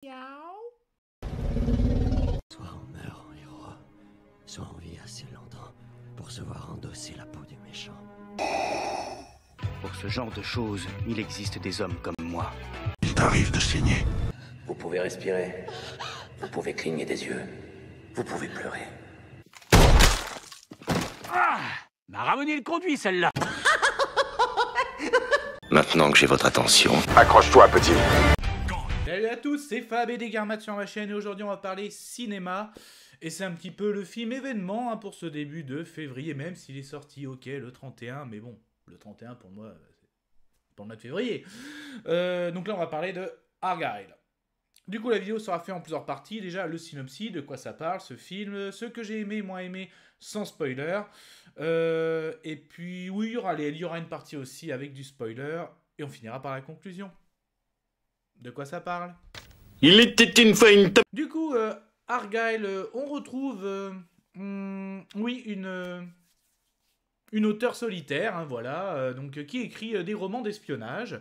Soit on meurt en héros, soit on vit assez longtemps pour se voir endosser la peau du méchant. Pour ce genre de choses, il existe des hommes comme moi. Il t'arrive de saigner. Vous pouvez respirer, vous pouvez cligner des yeux, vous pouvez pleurer. Ah, m'a ramené le conduit, celle-là. Maintenant que j'ai votre attention, accroche-toi, petit. Salut à tous, c'est Fab et Desgarmat sur ma chaîne et aujourd'hui on va parler cinéma. Et c'est un petit peu le film événement pour ce début de février, même s'il est sorti, ok, le 31, mais bon, le 31 pour moi, c'est pour le mois de février. Donc là on va parler de Argylle. Du coup la vidéo sera faite en plusieurs parties, déjà le synopsis, de quoi ça parle, ce film, ce que j'ai aimé, moins aimé, sans spoiler. Et puis oui, il y aura une partie aussi avec du spoiler, et on finira par la conclusion. De quoi ça parle? Il était une fois une... Du coup, Argylle, on retrouve, oui, une auteure solitaire, voilà, donc qui écrit des romans d'espionnage,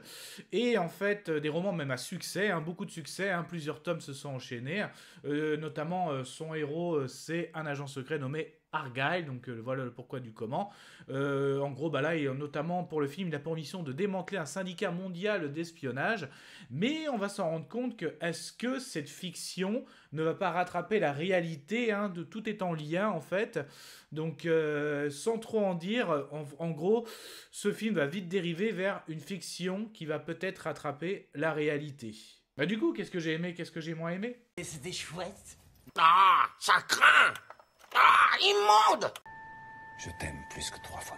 et en fait, des romans même à succès, beaucoup de succès, plusieurs tomes se sont enchaînés, notamment son héros, c'est un agent secret nommé Argylle, donc voilà le pourquoi du comment. En gros, là, et notamment pour le film, il a pour mission de démanteler un syndicat mondial d'espionnage, mais on va s'en rendre compte que est-ce que cette fiction ne va pas rattraper la réalité, de tout est en lien en fait. Donc sans trop en dire, en gros, ce film va vite dériver vers une fiction qui va peut-être rattraper la réalité. Du coup, qu'est-ce que j'ai aimé, qu'est-ce que j'ai moins aimé? C'était chouette. Ah, ça craint. Ah, immonde. Je t'aime plus que 3 fois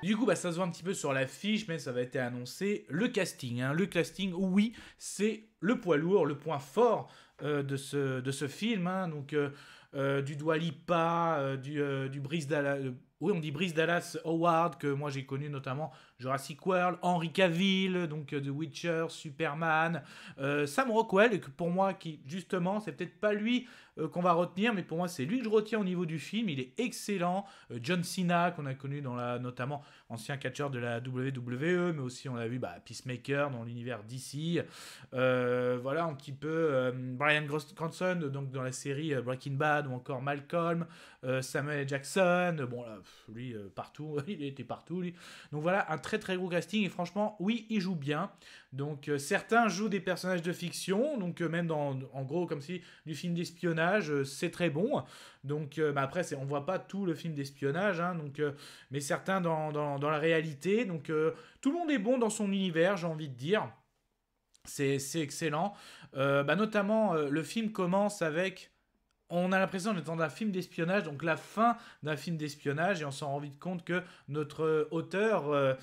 1000. Du coup, ça se voit un petit peu sur l'affiche, mais ça va être annoncé. Le casting, le casting, oui, c'est le poids lourd, le point fort de ce film. Donc, du Dua Lipa, du Bryce Dallas... oui, on dit Bryce Dallas Howard, que moi j'ai connu notamment Jurassic World, Henry Cavill, donc The Witcher, Superman, Sam Rockwell, que pour moi, qui justement, c'est peut-être pas lui qu'on va retenir, mais pour moi, c'est lui que je retiens au niveau du film. Il est excellent. John Cena, qu'on a connu dans notamment ancien catcheur de la WWE, mais aussi on l'a vu Peacemaker dans l'univers DC. Voilà, un petit peu Bryan Cranston, donc dans la série Breaking Bad, ou encore Malcolm, Samuel L. Jackson, bon là, lui, partout, il était partout, lui. Donc voilà, un très très gros casting, et franchement, oui, il joue bien. Donc certains jouent des personnages de fiction, donc même en gros, comme si du film d'espionnage, c'est très bon. Donc après, on voit pas tout le film d'espionnage, donc, mais certains dans la réalité. Donc tout le monde est bon dans son univers, j'ai envie de dire. C'est excellent. Notamment, le film commence avec... On a l'impression d'être dans un film d'espionnage, donc la fin d'un film d'espionnage, et on s'en rend vite compte que notre auteur,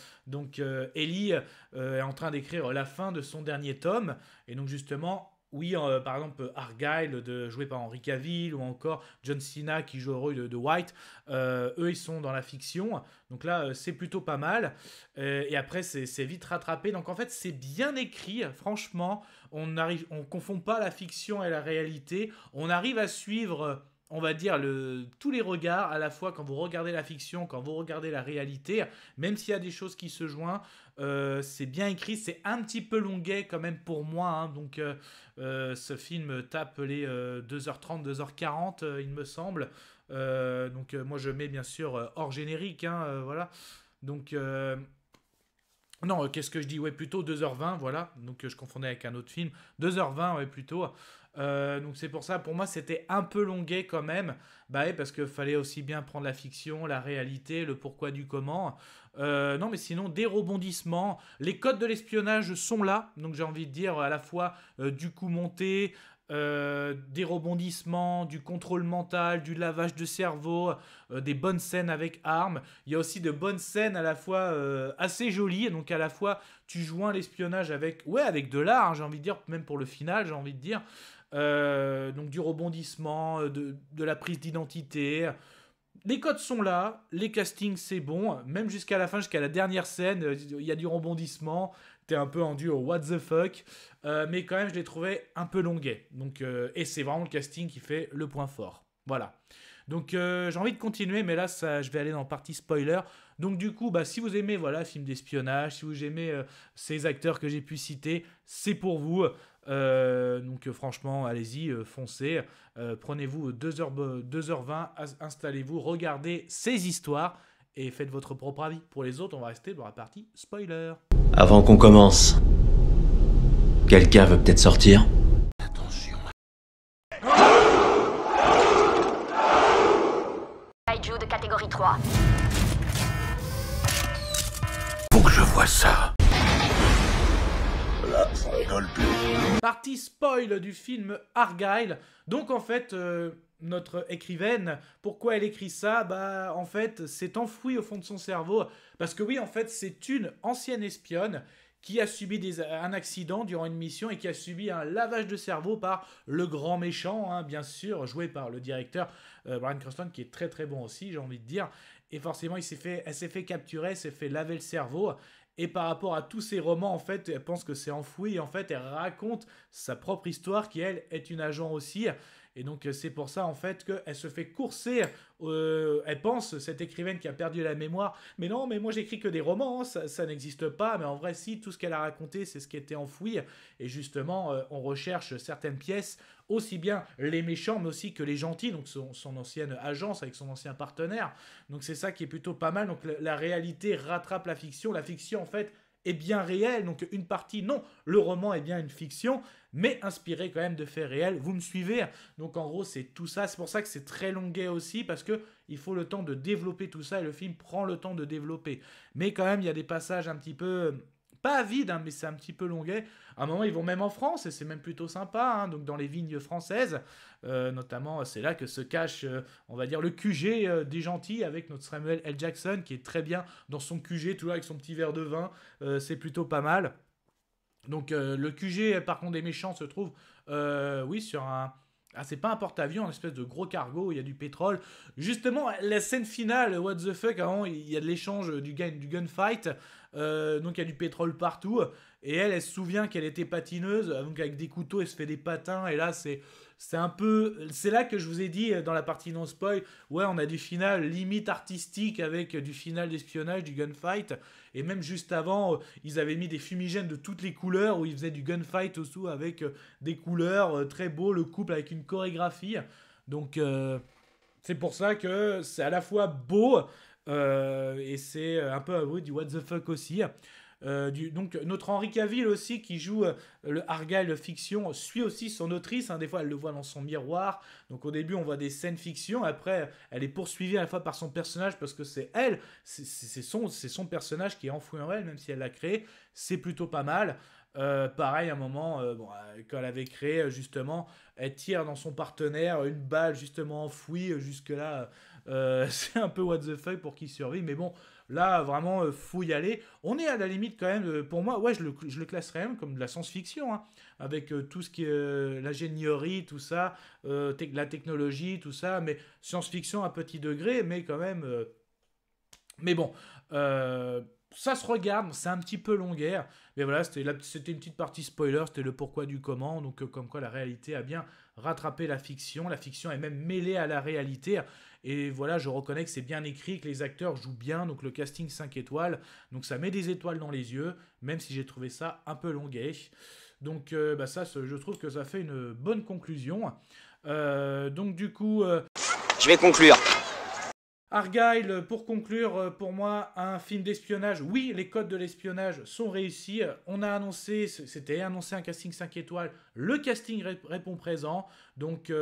Ellie, est en train d'écrire la fin de son dernier tome. Et donc justement, oui, par exemple, Argylle, joué par Henry Cavill, ou encore John Cena, qui joue le rôle de White, eux, ils sont dans la fiction. Donc là, c'est plutôt pas mal. Et après, c'est vite rattrapé. Donc en fait, c'est bien écrit, franchement. On confond pas la fiction et la réalité. On arrive à suivre, on va dire, tous les regards, à la fois quand vous regardez la fiction, quand vous regardez la réalité, même s'il y a des choses qui se joignent. C'est bien écrit, c'est un petit peu longuet quand même pour moi, donc ce film tape les 2h30, 2h40 il me semble, donc moi je mets bien sûr hors générique, voilà, donc non, qu'est-ce que je dis? Ouais, plutôt 2h20, voilà. Donc, je confondais avec un autre film. 2h20, ouais, plutôt. Donc, c'est pour ça, pour moi, c'était un peu longuet quand même. Ouais, parce qu'il fallait aussi bien prendre la fiction, la réalité, le pourquoi du comment. Non, mais sinon, des rebondissements. Les codes de l'espionnage sont là. Donc, j'ai envie de dire à la fois du coup monté, des rebondissements, du contrôle mental, du lavage de cerveau, des bonnes scènes avec armes. Il y a aussi de bonnes scènes à la fois assez jolies, donc à la fois tu joins l'espionnage avec de l'art, j'ai envie de dire, même pour le final, j'ai envie de dire. Donc du rebondissement, de la prise d'identité. Les codes sont là, les castings c'est bon, même jusqu'à la fin, jusqu'à la dernière scène, il y a du rebondissement. T'es un peu en duo what the fuck, mais quand même je l'ai trouvé un peu longuet. Donc, et c'est vraiment le casting qui fait le point fort. Voilà. Donc j'ai envie de continuer, mais là je vais aller dans la partie spoiler. Donc du coup, si vous aimez film d'espionnage, si vous aimez ces acteurs que j'ai pu citer, c'est pour vous. Donc franchement, allez-y, foncez. Prenez-vous 2h20, installez-vous, regardez ces histoires et faites votre propre avis. Pour les autres, on va rester dans la partie spoiler. Avant qu'on commence, quelqu'un veut peut-être sortir? Attention. Kaiju de catégorie 3. Faut que je vois ça. Là, ça rigole plus. Partie spoil du film Argylle. Donc en fait, notre écrivaine, pourquoi elle écrit ça? Bah en fait, c'est enfoui au fond de son cerveau. Parce que oui, en fait, c'est une ancienne espionne qui a subi un accident durant une mission et qui a subi un lavage de cerveau par le grand méchant, hein, bien sûr, joué par le directeur Bryan Cranston, qui est très très bon aussi, j'ai envie de dire. Et forcément, elle s'est fait capturer, s'est fait laver le cerveau. Et par rapport à tous ces romans, en fait, elle pense que c'est enfoui. Et en fait, elle raconte sa propre histoire, qui, elle, est une agent aussi. Et donc, c'est pour ça, en fait, qu'elle se fait courser. Elle pense, cette écrivaine qui a perdu la mémoire, mais non, mais moi, j'écris que des romans, hein, ça n'existe pas. Mais en vrai, si, tout ce qu'elle a raconté, c'est ce qui était enfoui. Et justement, on recherche certaines pièces, aussi bien les méchants, mais aussi que les gentils. Donc, son ancienne agence avec son ancien partenaire. Donc, c'est ça qui est plutôt pas mal. Donc, la réalité rattrape la fiction. La fiction, en fait, est bien réelle, donc une partie, non, le roman est bien une fiction, mais inspiré quand même de faits réels, vous me suivez? Donc en gros, c'est tout ça, c'est pour ça que c'est très longuet aussi, parce que il faut le temps de développer tout ça, et le film prend le temps de développer. Mais quand même, il y a des passages un petit peu, pas vides, hein, mais c'est un petit peu longuet. À un moment, ils vont même en France, et c'est même plutôt sympa, hein, donc dans les vignes françaises, notamment, c'est là que se cache, on va dire, le QG des gentils, avec notre Samuel L. Jackson, qui est très bien dans son QG, toujours avec son petit verre de vin, c'est plutôt pas mal. Donc le QG, par contre, des méchants se trouve, oui, sur un... Ah, c'est pas un porte-avions, une espèce de gros cargo où il y a du pétrole. Justement, la scène finale, what the fuck, avant, il y a de l'échange du gunfight, donc il y a du pétrole partout, et elle se souvient qu'elle était patineuse, donc avec des couteaux, elle se fait des patins, et là, c'est un peu... C'est là que je vous ai dit, dans la partie non-spoil, ouais, on a du final limite artistique, avec du final d'espionnage, du gunfight, et même juste avant, ils avaient mis des fumigènes de toutes les couleurs, où ils faisaient du gunfight aussi, avec des couleurs très beaux, le couple avec une chorégraphie, donc c'est pour ça que c'est à la fois beau, et c'est un peu oui, du what the fuck aussi. Donc notre Henry Cavill aussi qui joue le Argylle fiction suit aussi son autrice, hein, des fois elle le voit dans son miroir, donc au début on voit des scènes fiction, après elle est poursuivie à la fois par son personnage parce que c'est elle, c'est son personnage qui est enfoui en elle, même si elle l'a créé, c'est plutôt pas mal. Pareil, à un moment, quand elle avait créé, justement, elle tire dans son partenaire une balle justement enfouie, jusque-là, c'est un peu what the fuck pour qu'il survive, mais bon, là, vraiment, faut y aller. On est à la limite quand même, pour moi, ouais, je le classerais même comme de la science-fiction, hein, avec tout ce qui est l'ingénierie, tout ça, la technologie, tout ça, mais science-fiction à petit degré, mais quand même... Mais bon, ça se regarde, c'est un petit peu longueur, mais voilà, c'était une petite partie spoiler, c'était le pourquoi du comment, donc comme quoi la réalité a bien rattrapé la fiction est même mêlée à la réalité, et voilà, je reconnais que c'est bien écrit, que les acteurs jouent bien, donc le casting 5 étoiles, donc ça met des étoiles dans les yeux, même si j'ai trouvé ça un peu longuet, donc ça, je trouve que ça fait une bonne conclusion, donc du coup... Je vais conclure. Argylle, pour conclure, pour moi, un film d'espionnage. Oui, les codes de l'espionnage sont réussis. On a annoncé, c'était annoncé un casting 5 étoiles. Le casting répond présent. Donc,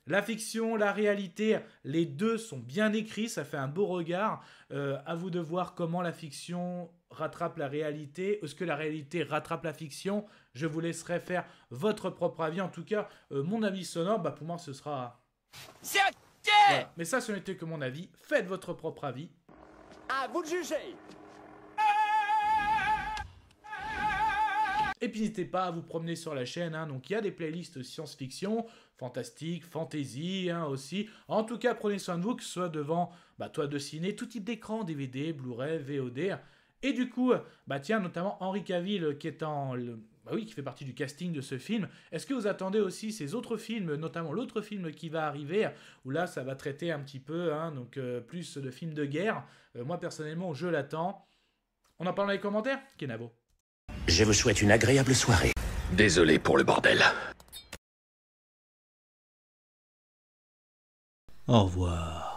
la fiction, la réalité, les deux sont bien écrits. Ça fait un beau regard. À vous de voir comment la fiction rattrape la réalité. Est-ce que la réalité rattrape la fiction? Je vous laisserai faire votre propre avis. En tout cas, mon avis sonore, pour moi, ce sera... Voilà. Mais ça, ce n'était que mon avis. Faites votre propre avis. À vous de juger. Et puis n'hésitez pas à vous promener sur la chaîne. Hein. Donc il y a des playlists science-fiction, fantastique, fantasy aussi. En tout cas, prenez soin de vous, que ce soit devant toile de ciné, tout type d'écran, DVD, Blu-ray, VOD. Et du coup, tiens, notamment Henry Cavill qui est qui fait partie du casting de ce film. Est-ce que vous attendez aussi ces autres films, notamment l'autre film qui va arriver, où là, ça va traiter un petit peu, donc plus de films de guerre. Moi, personnellement, je l'attends. On en parle dans les commentaires, Kenavo. Je vous souhaite une agréable soirée. Désolé pour le bordel. Au revoir.